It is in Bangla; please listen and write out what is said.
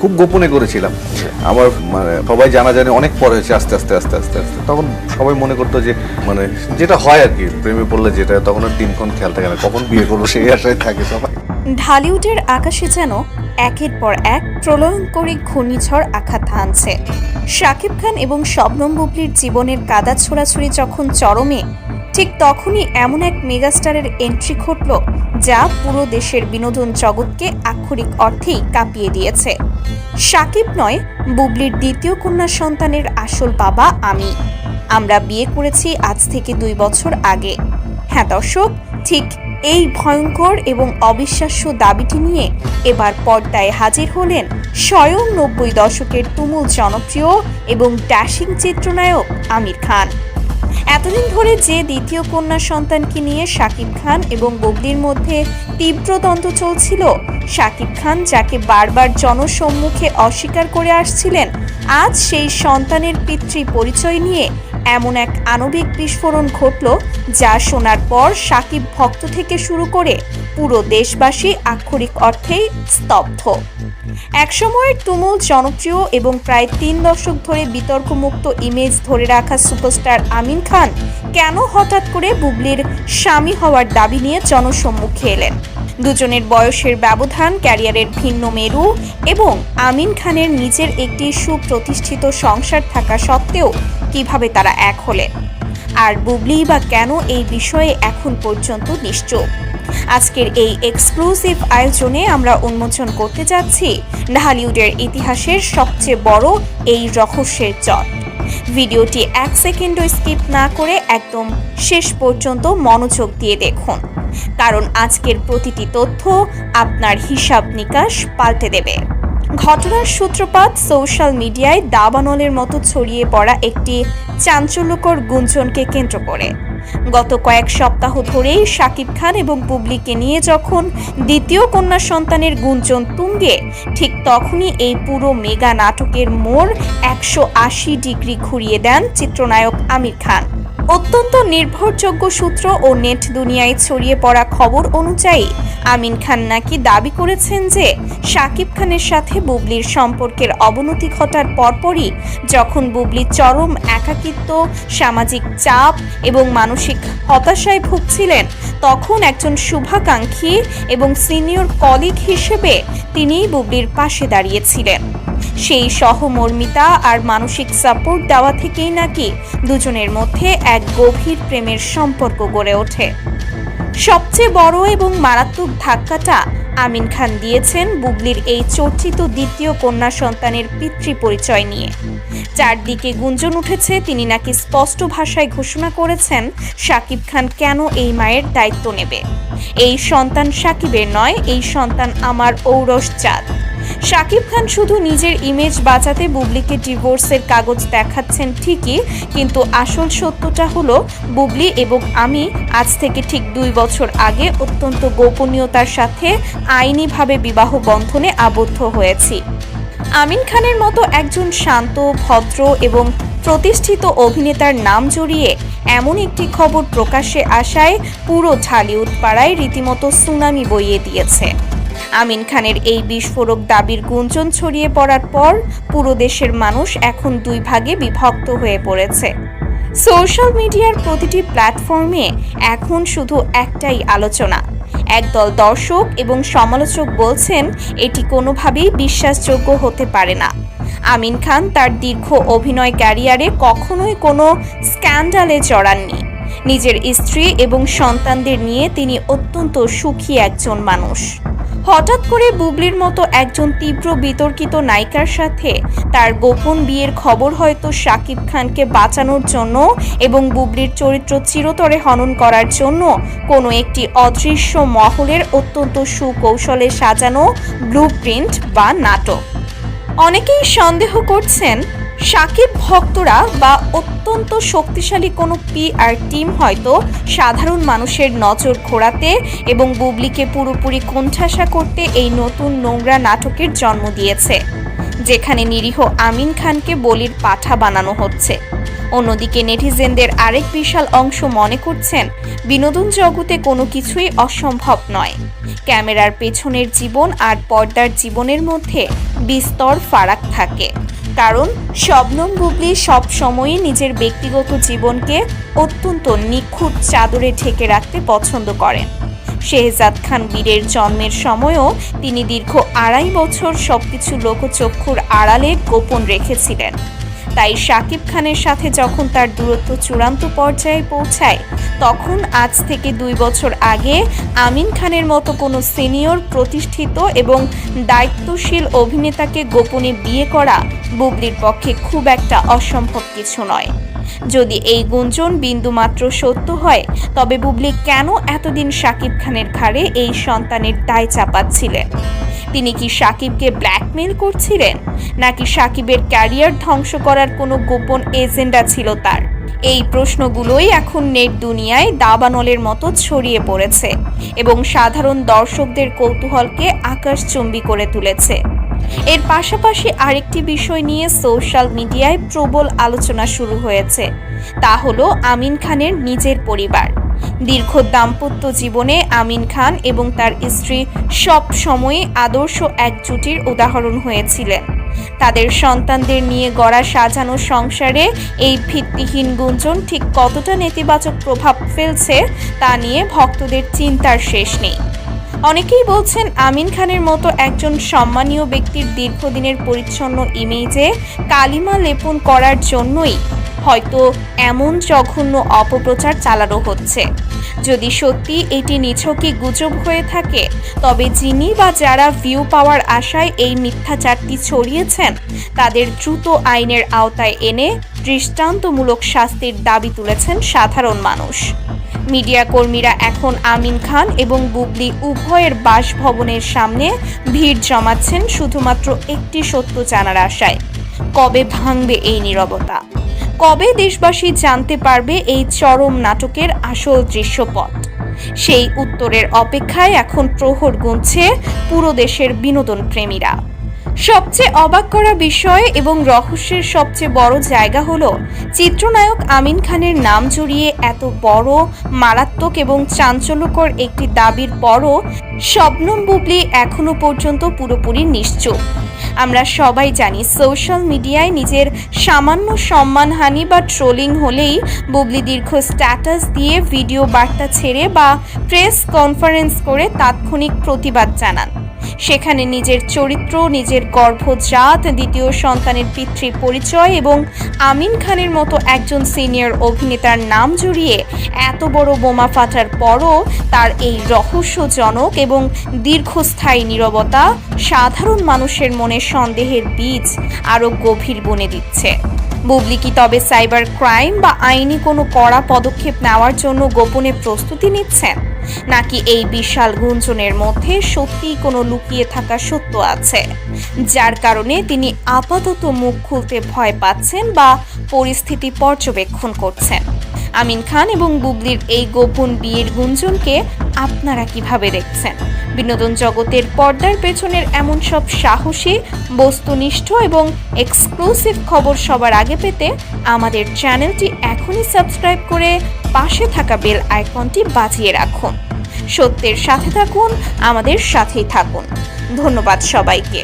খুব গোপনে করেছিলাম। আমার মানে সবাই জানাজানি অনেক পরে হয়েছে, আস্তে আস্তে আস্তে আস্তে আস্তে তখন সবাই মনে করতো যে মানে যেটা হয় আর কি, প্রেমে পড়লে যেটা, তখন আর দিনক্ষণ খেয়াল থাকে না কখন বিয়ে করবো, সেই আশায় থাকে সবাই। ঢালিউডের আকাশে যেন একের পর এক প্রলয়ঙ্করী ঘূর্ণিঝড় আঘাত হানছে। শাকিব খান এবং শবনম বুবলির জীবনের কাদা ছোড়াছুড়ি যখন চরমে, ঠিক তখনই এমন এক মেগাস্টারের এন্ট্রি ঘটল যা পুরো দেশের বিনোদন জগৎকে আক্ষরিক অর্থেই কাঁপিয়ে দিয়েছে। শাকিব নয়, বুবলির দ্বিতীয় কন্যা সন্তানের আসল বাবা আমি। আমরা বিয়ে করেছি আজ থেকে 2 বছর আগে। হ্যাঁ দর্শক, ঠিক এই ভয়ঙ্কর এবং অবিশ্বাস্য দাবিটি নিয়ে এবার পর্দায় হাজির হলেন স্বয়ং 90 দশকের তুমুল জনপ্রিয় এবং ড্যাশিং চিত্রনায়ক আমির খান। এতদিন ধরে যে দ্বিতীয় কন্যা সন্তানকে নিয়ে শাকিব খান এবং বুবলির মধ্যে তীব্র দ্বন্দ্ব চলছিল, শাকিব খান যাকে বারবার জনসম্মুখে অস্বীকার করে আসছিলেন, আজ সেই সন্তানের পিতৃ পরিচয় নিয়ে এমন এক আণবিক বিস্ফোরণ ঘটল যা শোনার পর শাকিব ভক্ত থেকে শুরু করে পুরো দেশবাসী আক্ষরিক অর্থেই স্তব্ধ। একসময়ের তুমুল জনপ্রিয় এবং প্রায় 3 দশক ধরে বিতর্কমুক্ত ইমেজ ধরে রাখা সুপারস্টার আমিন খান কেন হঠাৎ করে বুবলির স্বামী হওয়ার দাবি নিয়ে জনসম্মুখে এলেন? দুজনের বয়সের ব্যবধান, ক্যারিয়ারের ভিন্ন মেরু এবং আমিন খানের নিজের একটি সুপ্রতিষ্ঠিত সংসার থাকা সত্ত্বেও কিভাবে তারা এক হলেন? আর বুবলি বা কেন এই বিষয়ে এখন পর্যন্ত নিশ্চুপ? আজকের এই এক্সক্লুসিভ আয়োজনে আমরা উন্মোচন করতে যাচ্ছি ঢালিউডের ইতিহাসের সবচেয়ে বড় এই রহস্যের জট। ভিডিওটি 1 সেকেন্ডও স্কিপ না করে একদম শেষ পর্যন্ত মনোযোগ দিয়ে দেখুন, কারণ আজকের প্রতিটি তথ্য আপনার হিসাব নিকাশ পাল্টে দেবে। ঘটনার সূত্রপাত সোশ্যাল মিডিয়ায় দাবানলের মতো ছড়িয়ে পড়া একটি চাঞ্চল্যকর গুঞ্জনকে কেন্দ্র করে। গত কয়েক সপ্তাহ ধরেই শাকিব খান এবং বুবলিকে নিয়ে যখন দ্বিতীয় কন্যা সন্তানের গুঞ্জন তুঙ্গে, ঠিক তখনই এই পুরো মেগা নাটকের মোড় 180 ডিগ্রি ঘুরিয়ে দেন চিত্রনায়ক আমির খান। অত্যন্ত নির্ভরযোগ্য সূত্র ও নেট দুনিয়ায় ছড়িয়ে পড়া খবর অনুযায়ী আমিন খান নাকি দাবি করেছেন যে শাকিব খানের সাথে বুবলির সম্পর্কের অবনতি ঘটার পরপরই, যখন বুবলি চরম একাকিত্ব, সামাজিক চাপ এবং মানসিক হতাশায় ভুগছিলেন, তখন একজন শুভাকাঙ্ক্ষী এবং সিনিয়র কলিগ হিসেবে তিনিই বুবলির পাশে দাঁড়িয়েছিলেন। সেই সহমর্মিতা আর মানসিক সাপোর্ট দেওয়া থেকেই নাকি দুজনের মধ্যে এক গভীর প্রেমের সম্পর্ক গড়ে ওঠে। সবচেয়ে বড় এবং মারাত্মক ধাক্কাটা আমিন খান দিয়েছেন বুবলির এই চর্চিত দ্বিতীয় কন্যা সন্তানের পিতৃ পরিচয় নিয়ে। চারদিকে গুঞ্জন উঠেছে তিনি নাকি স্পষ্ট ভাষায় ঘোষণা করেছেন শাকিব খান কেন এই মায়ের দায়িত্ব নেবে। এই সন্তান শাকিবের নয়, এই সন্তান আমার ঔরস চাঁদ। শাকিব খান শুধু নিজের ইমেজ বাঁচাতে বুবলিকে ডিভোর্সের কাগজ দেখাচ্ছেন ঠিকই, কিন্তু আসল সত্যটা হলো বুবলি এবং আমি আজ থেকে ঠিক 2 বছর আগে অত্যন্ত গোপনীয়তার সাথে আইনিভাবে বিবাহ বন্ধনে আবদ্ধ হয়েছি। আমিন খানের মতো একজন শান্ত, ভদ্র এবং প্রতিষ্ঠিত অভিনেতার নাম জড়িয়ে এমন একটি খবর প্রকাশ্যে আসায় পুরো ঢালিউড পাড়ায় রীতিমতো সুনামি বইয়ে দিয়েছে। আমিন খানের এই বিস্ফোরক দাবির গুঞ্জন ছড়িয়ে পড়ার পর পুরো দেশের মানুষ এখন 2 ভাগে বিভক্ত হয়ে পড়েছে। সোশ্যাল মিডিয়ার প্রতিটি প্ল্যাটফর্মে এখন শুধু একটাই আলোচনা। একদল দর্শক এবং সমালোচক বলছেন এটি কোনোভাবেই বিশ্বাসযোগ্য হতে পারে না। আমিন খান তার দীর্ঘ অভিনয় ক্যারিয়ারে কখনোই কোনো স্ক্যান্ডালে জড়াননি। নিজের স্ত্রী এবং সন্তানদের নিয়ে তিনি অত্যন্ত সুখী একজন মানুষ। হঠাৎ করে বুবলির মতো একজন তীব্র বিতর্কিত নায়িকার সাথে তার গোপন বিয়ের খবর হয়তো শাকিব খানকে বাঁচানোর জন্য এবং বুবলির চরিত্র চিরতরে হনন করার জন্য কোনো একটি অদৃশ্য মহলের অত্যন্ত সুকৌশলে সাজানো ব্লুপ্রিন্ট বা নাটক। অনেকেই সন্দেহ করছেন শাকিব ভক্তরা বা অত্যন্ত শক্তিশালী কোনো PR টিম হয়তো সাধারণ মানুষের নজর ঘোরাতে এবং বুবলিকে পুরোপুরি কোণঠাসা করতে এই নতুন নোংরা নাটকের জন্ম দিয়েছে, যেখানে নিরীহ আমিন খানকে বলির পাঠা বানানো হচ্ছে। অন্যদিকে নেটিজেনদের আরেক বিশাল অংশ মনে করছেন বিনোদন জগতে কোনো কিছুই অসম্ভব নয়। ক্যামেরার পেছনের জীবন আর পর্দার জীবনের মধ্যে বিস্তর ফারাক থাকে, কারণ শবনম বুবলি সব সময়ই নিজের ব্যক্তিগত জীবনকে অত্যন্ত নিখুঁত চাদরে ঢেকে রাখতে পছন্দ করেন। শেহজাদ খান বীরের জন্মের সময়ও তিনি দীর্ঘ 2.5 বছর সবকিছু লোকচক্ষুর আড়ালে গোপন রেখেছিলেন। তাই শাকিব খানের সাথে যখন তার দূরত্ব চূড়ান্ত পর্যায়ে পৌঁছায়, তখন আজ থেকে 2 বছর আগে আমিন খানের মতো কোনো সিনিয়র, প্রতিষ্ঠিত এবং দায়িত্বশীল অভিনেতাকে গোপনে বিয়ে করা বুবলির পক্ষে খুব একটা অসম্ভব কিছু নয়। যদি এই গুঞ্জন বিন্দুমাত্র সত্য হয়, তবে বুবলি কেন এতদিন শাকিব খানের ঘাড়ে এই সন্তানের দায় চাপাচ্ছিলেন? তিনি কি শাকিবকে ব্ল্যাকমেল করছিলেন, নাকি শাকিবের ক্যারিয়ার ধ্বংস করার কোনো গোপন এজেন্ডা ছিল তার? এই প্রশ্নগুলোই এখন নেট দুনিয়ায় দাবানলের মতো ছড়িয়ে পড়েছে এবং সাধারণ দর্শকদের কৌতূহলকে আকাশচুম্বী করে তুলেছে। এর পাশাপাশি আরেকটি বিষয় নিয়ে সোশ্যাল মিডিয়ায় প্রবল আলোচনা শুরু হয়েছে, তা হলো আমিন খানের নিজের পরিবার। দীর্ঘ দাম্পত্য জীবনে আমিন খান এবং তার স্ত্রী সব সময় আদর্শ এক জুটির উদাহরণ হয়েছিলেন। তাদের সন্তানদের নিয়ে গড়া সাজানো সংসারে এই ভিত্তিহীন গুঞ্জন ঠিক কতটা নেতিবাচক প্রভাব ফেলছে তা নিয়ে ভক্তদের চিন্তার শেষ নেই। অনেকেই বলছেন, আমিন খানের মতো একজন সম্মানীয় ব্যক্তির দীর্ঘদিনের পরিচ্ছন্ন ইমেজে কালিমা লেপন করার জন্যই হয়তো এমন জঘন্য অপপ্রচার চালানো হচ্ছে। যদি সত্যি এটি নিছকই গুজব হয়ে থাকে, তবে যিনি বা যারা ভিউ পাওয়ার আশায় এই মিথ্যাচারটি ছড়িয়েছেন, তাদের দ্রুত আইনের আওতায় এনে দৃষ্টান্তমূলক শাস্তির দাবি তুলেছেন সাধারণ মানুষ। মিডিয়া কর্মীরা এখন আমিন খান এবং বুবলি উভয়ের বাসভবনের সামনে ভিড় জমাচ্ছেন শুধুমাত্র একটি সত্য জানার আশায়। কবে ভাঙবে এই নীরবতা? কবে দেশবাসী জানতে পারবে এই চরম নাটকের আসল দৃশ্যপট? সেই উত্তরের অপেক্ষায় এখন প্রহর গুনছে পুরো দেশের বিনোদন প্রেমীরা। সবচেয়ে অবাক করা বিষয় এবং রহস্যের সবচেয়ে বড় জায়গা হলো, চিত্রনায়ক আমিন খানের নাম জড়িয়ে এত বড়, মারাত্মক এবং চাঞ্চল্যকর একটি দাবির পরও শবনম বুবলি এখনো পর্যন্ত পুরোপুরি নিশ্চুপ। আমরা সবাই জানি, সোশ্যাল মিডিয়ায় নিজের সামান্য সম্মানহানি বা ট্রোলিং হলেই বুবলি দীর্ঘ স্ট্যাটাস দিয়ে, ভিডিও বার্তা ছেড়ে বা প্রেস কনফারেন্স করে তাৎক্ষণিক প্রতিবাদ জানান। সেখানে নিজের চরিত্র, নিজের গর্ভজাত দ্বিতীয় সন্তানের পিতৃ পরিচয় এবং আমিন খানের মতো একজন সিনিয়র অভিনেতার নাম জড়িয়ে এত বড় বোমা ফাটার পরও তার এই রহস্যজনক এবং দীর্ঘস্থায়ী নীরবতা সাধারণ মানুষের মনে সন্দেহের বীজ আরও গভীর বুনে দিচ্ছে। বুবলি কি তবে সাইবার ক্রাইম বা আইনি কোনো কড়া পদক্ষেপ নেওয়ার জন্য গোপনে প্রস্তুতি নিচ্ছেন, নাকি এই বিশাল গুঞ্জনের মধ্যে সত্যিই কোনো লুকিয়ে থাকা সত্য আছে, যার কারণে তিনি আপাতত মুখ খুলতে ভয় পাচ্ছেন বা পরিস্থিতি পর্যবেক্ষণ করছেন? আমিন খান এবং বুবলির এই গোপন বিয়ের গুঞ্জনকে আপনারা কিভাবে দেখছেন? বিনোদন জগতের পর্দার পেছনের এমন সব সাহসী, বস্তুনিষ্ঠ এবং এক্সক্লুসিভ খবর সবার আগে পেতে আমাদের চ্যানেলটি এখনই সাবস্ক্রাইব করে পাশে থাকা বেল আইকনটি বাজিয়ে রাখুন। সত্যের সাথে থাকুন, আমাদের সাথেই থাকুন। ধন্যবাদ সবাইকে।